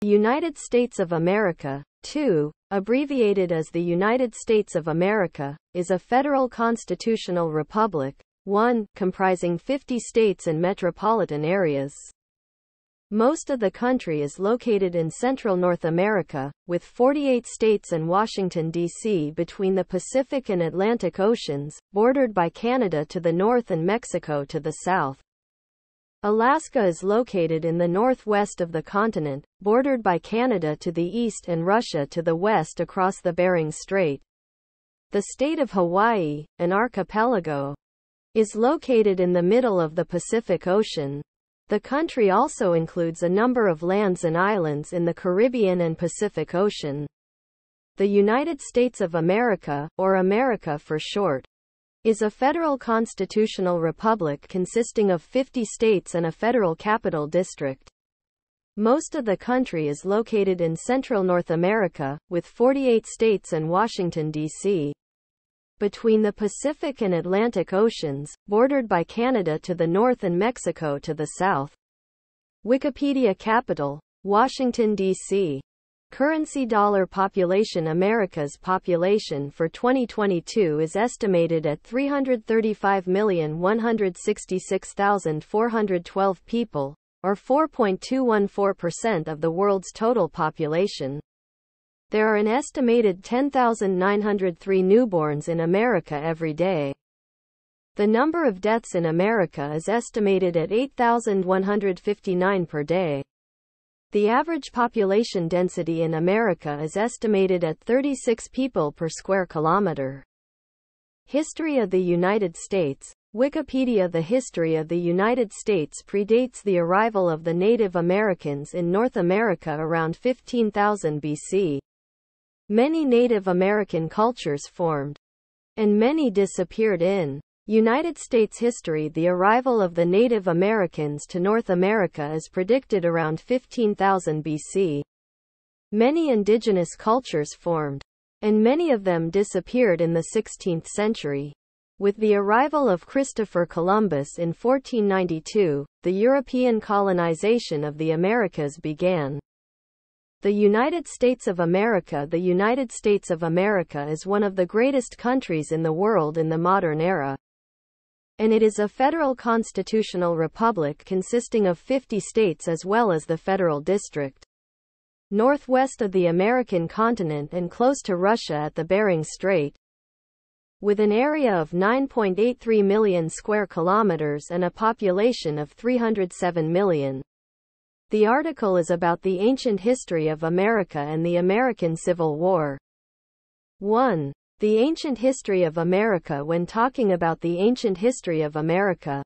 United States of America, too, abbreviated as the United States of America, is a federal constitutional republic, comprising 50 states and metropolitan areas. Most of the country is located in central North America, with 48 states and Washington, D.C. between the Pacific and Atlantic Oceans, bordered by Canada to the north and Mexico to the south. Alaska is located in the northwest of the continent, bordered by Canada to the east and Russia to the west across the Bering Strait. The state of Hawaii, an archipelago, is located in the middle of the Pacific Ocean. The country also includes a number of lands and islands in the Caribbean and Pacific Ocean. The United States of America, or America for short, is a federal constitutional republic consisting of 50 states and a federal capital district. Most of the country is located in central North America, with 48 states and Washington, D.C. between the Pacific and Atlantic Oceans, bordered by Canada to the north and Mexico to the south. Wikipedia capital, Washington, D.C. Currency dollar population. America's population for 2022 is estimated at 335,166,412 people, or 4.214% of the world's total population. There are an estimated 10,903 newborns in America every day. The number of deaths in America is estimated at 8,159 per day. The average population density in America is estimated at 36 people per square kilometer. History of the United States. Wikipedia. The history of the United States predates the arrival of the Native Americans in North America around 15,000 BC. Many Native American cultures formed, and many disappeared in United States history. The arrival of the Native Americans to North America is predicted around 15,000 BC. Many indigenous cultures formed, and many of them disappeared in the 16th century. With the arrival of Christopher Columbus in 1492, the European colonization of the Americas began. The United States of America. The United States of America is one of the greatest countries in the world in the modern era, and it is a federal constitutional republic consisting of 50 states as well as the federal district. Northwest of the American continent and close to Russia at the Bering Strait. With an area of 9.83 million square kilometers and a population of 307 million. The article is about the ancient history of America and the American Civil War. 1. The ancient history of America. When talking about the ancient history of America,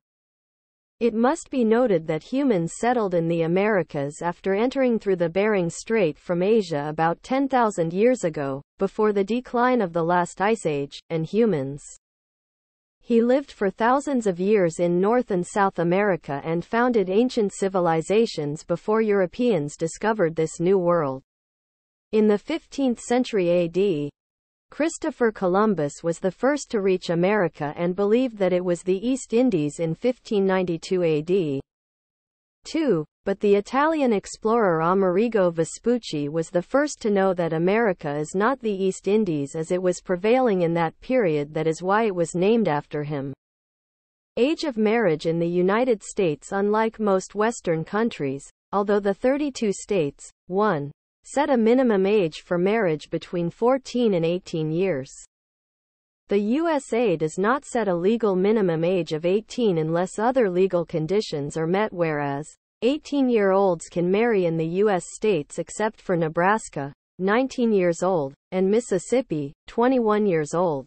it must be noted that humans settled in the Americas after entering through the Bering Strait from Asia about 10,000 years ago, before the decline of the last ice age, and humans. He lived for thousands of years in North and South America and founded ancient civilizations before Europeans discovered this new world. In the 15th century AD, Christopher Columbus was the first to reach America and believed that it was the East Indies in 1592 AD. 2. But the Italian explorer Amerigo Vespucci was the first to know that America is not the East Indies as it was prevailing in that period. That is why it was named after him. Age of marriage in the United States. Unlike most Western countries, although the 32 states, 1. set a minimum age for marriage between 14 and 18 years. The USA does not set a legal minimum age of 18 unless other legal conditions are met, whereas 18-year-olds can marry in the U.S. states except for Nebraska, 19 years old, and Mississippi, 21 years old.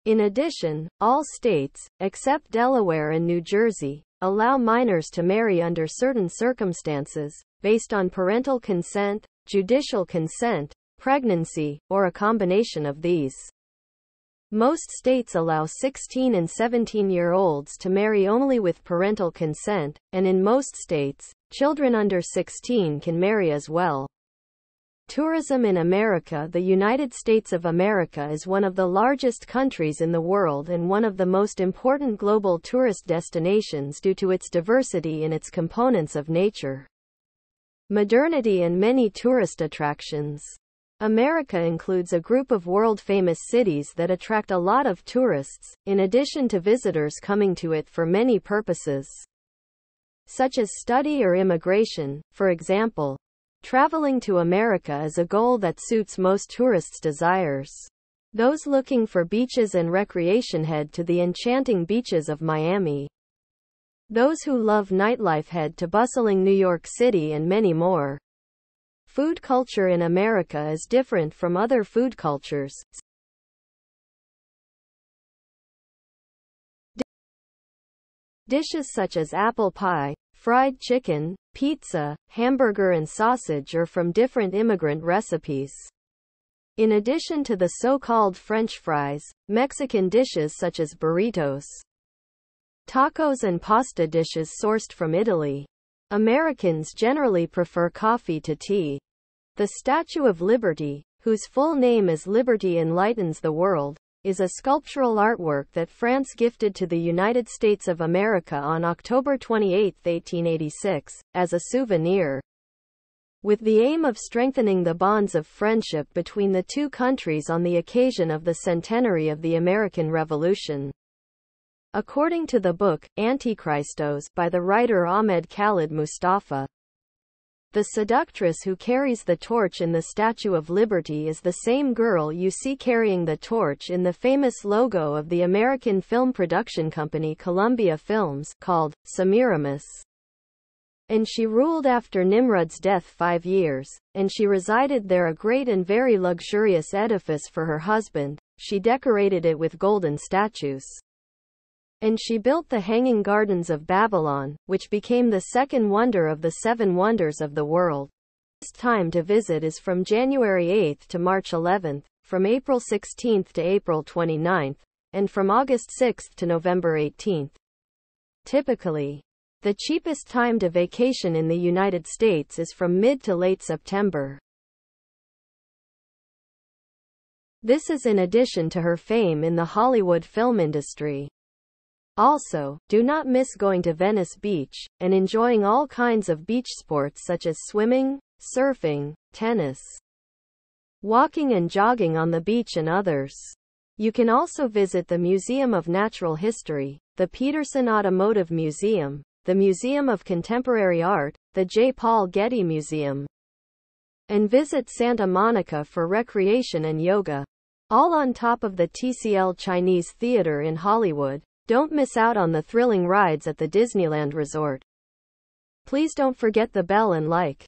In addition, all states, except Delaware and New Jersey, allow minors to marry under certain circumstances, based on parental consent, judicial consent, pregnancy, or a combination of these. Most states allow 16 and 17-year-olds to marry only with parental consent, and in most states, children under 16 can marry as well. Tourism in America. The United States of America is one of the largest countries in the world and one of the most important global tourist destinations due to its diversity in its components of nature. modernity and many tourist attractions. America includes a group of world-famous cities that attract a lot of tourists, in addition to visitors coming to it for many purposes, such as study or immigration. For example, traveling to America is a goal that suits most tourists' desires. Those looking for beaches and recreation head to the enchanting beaches of Miami. Those who love nightlife head to bustling New York City and many more. Food culture in America is different from other food cultures. Dishes such as apple pie, fried chicken, pizza, hamburger and sausage are from different immigrant recipes. In addition to the so-called French fries, Mexican dishes such as burritos, tacos and pasta dishes sourced from Italy. Americans generally prefer coffee to tea. The Statue of Liberty, whose full name is Liberty Enlightens the World, is a sculptural artwork that France gifted to the United States of America on October 28, 1886, as a souvenir, with the aim of strengthening the bonds of friendship between the two countries on the occasion of the centenary of the American Revolution. According to the book, Antichristos, by the writer Ahmed Khalid Mustafa, the seductress who carries the torch in the Statue of Liberty is the same girl you see carrying the torch in the famous logo of the American film production company Columbia Films, called Semiramis. And she ruled after Nimrod's death 5 years, and she resided there, a great and very luxurious edifice for her husband. She decorated it with golden statues. And she built the Hanging Gardens of Babylon, which became the second wonder of the 7 wonders of the world. This time to visit is from January 8 to March 11, from April 16 to April 29, and from August 6 to November 18. Typically, the cheapest time to vacation in the United States is from mid to late September. This is in addition to her fame in the Hollywood film industry. Also, do not miss going to Venice Beach, and enjoying all kinds of beach sports such as swimming, surfing, tennis, walking and jogging on the beach and others. You can also visit the Museum of Natural History, the Peterson Automotive Museum, the Museum of Contemporary Art, the J. Paul Getty Museum, and visit Santa Monica for recreation and yoga. All on top of the TCL Chinese Theater in Hollywood. Don't miss out on the thrilling rides at the Disneyland Resort. Please don't forget the bell and like.